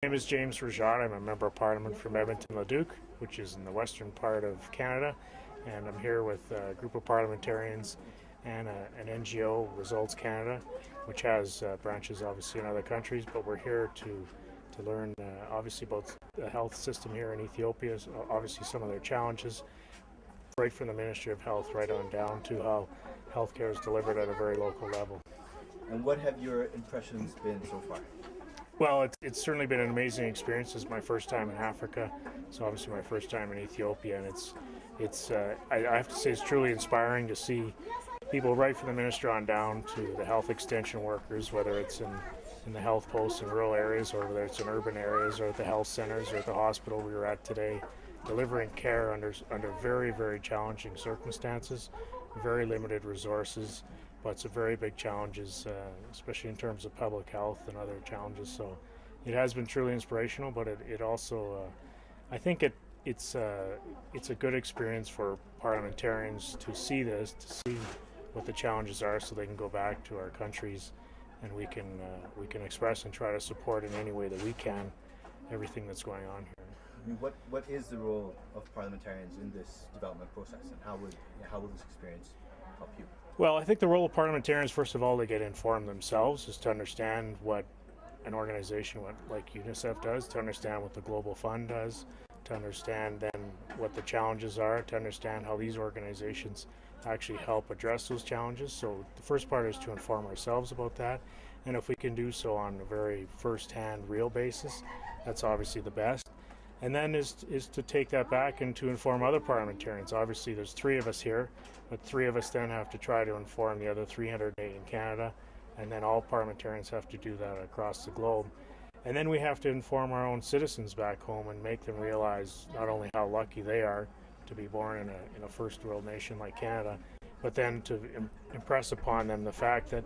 name is James Rajotte. I'm a member of Parliament from Edmonton-Leduc, which is in the western part of Canada, and I'm here with a group of parliamentarians and an NGO, Results Canada, which has branches obviously in other countries, but we're here to learn obviously about the health system here in Ethiopia, obviously some of their challenges, right from the Ministry of Health right on down to how healthcare is delivered at a very local level. And what have your impressions been so far? Well, it's certainly been an amazing experience. It's my first time in Africa, so obviously my first time in Ethiopia, and I have to say it's truly inspiring to see people right from the minister on down to the health extension workers, whether it's in the health posts in rural areas or whether it's in urban areas or at the health centers or at the hospital we were at today, delivering care under very, very challenging circumstances, very limited resources, but some very big challenges, especially in terms of public health and other challenges. So it has been truly inspirational, but it also, I think it's a good experience for parliamentarians to see this, to see what the challenges are, so they can go back to our countries and we can express and try to support in any way that we can everything that's going on here. I mean, what is the role of parliamentarians in this development process, and how will this experience help you? Well, I think the role of parliamentarians, first of all, to get informed themselves, is to understand what an organization like UNICEF does, to understand what the Global Fund does, to understand then what the challenges are, to understand how these organizations actually help address those challenges. So the first part is to inform ourselves about that, and if we can do so on a very first-hand, real basis, that's obviously the best. And then is to take that back and to inform other parliamentarians. Obviously there's 3 of us here, but 3 of us then have to try to inform the other 308 in Canada, and then all parliamentarians have to do that across the globe. And then we have to inform our own citizens back home and make them realize not only how lucky they are to be born in a first world nation like Canada, but then to impress upon them the fact that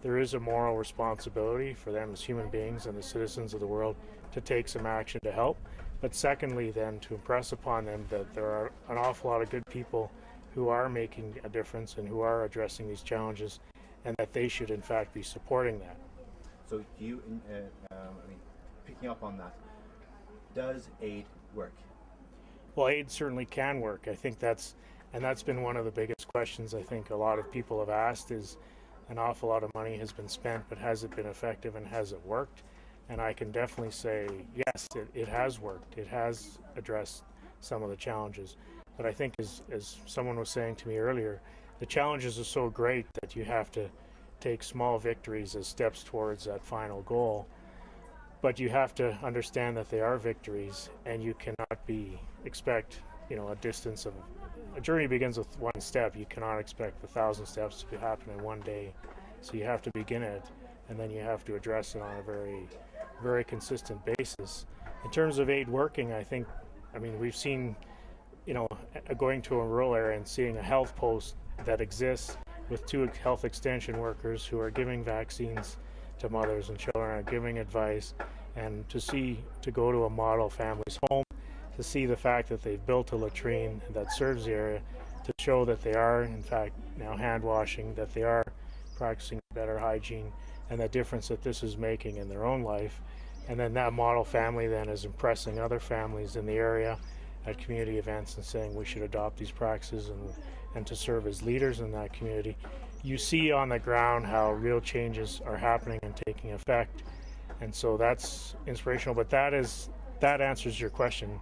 there is a moral responsibility for them as human beings and as citizens of the world to take some action to help. But secondly, then to impress upon them that there are an awful lot of good people who are making a difference and who are addressing these challenges, and that they should in fact be supporting that. So you, picking up on that, does aid work? Well, aid certainly can work. I think that's been one of the biggest questions I think a lot of people have asked is, an awful lot of money has been spent, but has it been effective and has it worked? And I can definitely say, yes, it has worked. It has addressed some of the challenges. But I think as someone was saying to me earlier, the challenges are so great that you have to take small victories as steps towards that final goal. But you have to understand that they are victories, and you cannot expect, a distance of, a journey begins with 1 step. You cannot expect 1,000 steps to happen in 1 day. So you have to begin it, and then you have to address it on a very, very consistent basis. In terms of aid working, we've seen, going to a rural area and seeing a health post that exists with 2 health extension workers who are giving vaccines to mothers and children, are giving advice, and to go to a model family's home, to see the fact that they've built a latrine that serves the area, to show that they are in fact now hand washing, that they are practicing better hygiene, and the difference that this is making in their own life. And then that model family then is impressing other families in the area at community events and saying we should adopt these practices and to serve as leaders in that community. You see on the ground how real changes are happening and taking effect, and so that's inspirational. But that answers your question.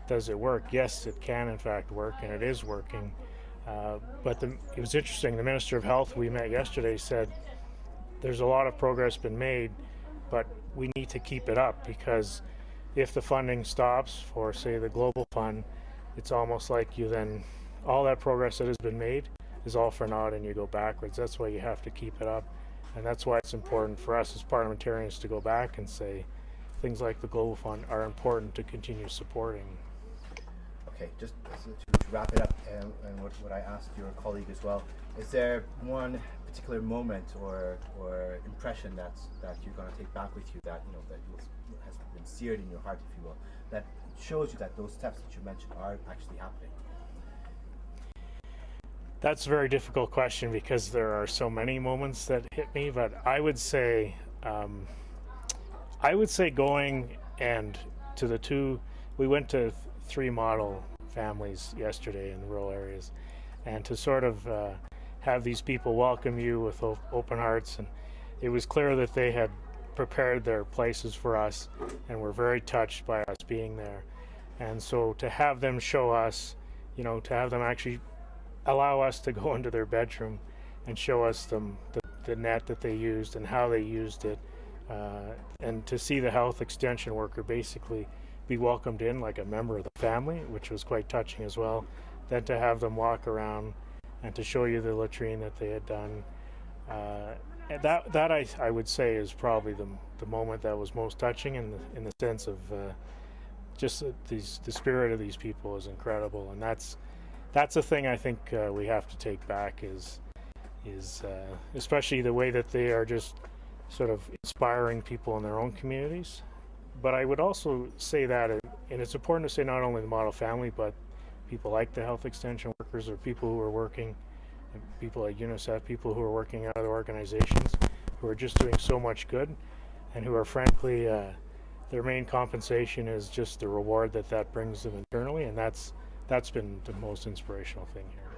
Does it work? Yes, it can in fact work, and it is working. But it was interesting, the Minister of Health we met yesterday said there's a lot of progress been made, but we need to keep it up, because if the funding stops for, say, the Global Fund, it's almost like all that progress that has been made is all for naught and you go backwards. That's why you have to keep it up, and that's why it's important for us as parliamentarians to go back and say things like the Global Fund are important to continue supporting. Okay, just to wrap it up, and what I asked your colleague as well, is there one particular moment or impression that you're going to take back with you that has been seared in your heart, if you will, that shows you that those steps that you mentioned are actually happening? That's a very difficult question because there are so many moments that hit me, but I would say going and to the two, we went to three model families yesterday in rural areas, and to sort of have these people welcome you with open hearts, and it was clear that they had prepared their places for us and were very touched by us being there. And so to have them show us, to have them actually allow us to go into their bedroom and show us the net that they used and how they used it, and to see the health extension worker basically be welcomed in like a member of the family, which was quite touching as well. Then to have them walk around and to show you the latrine that they had done. That I would say is probably the moment that was most touching in the sense of just the spirit of these people is incredible, and that's a thing I think we have to take back is especially the way that they are just sort of inspiring people in their own communities. But I would also say that, and it's important to say not only the model family, but people like the health extension workers or people who are working, people like UNICEF, people who are working at other organizations who are just doing so much good and who are frankly, their main compensation is just the reward that brings them internally, and that's been the most inspirational thing here.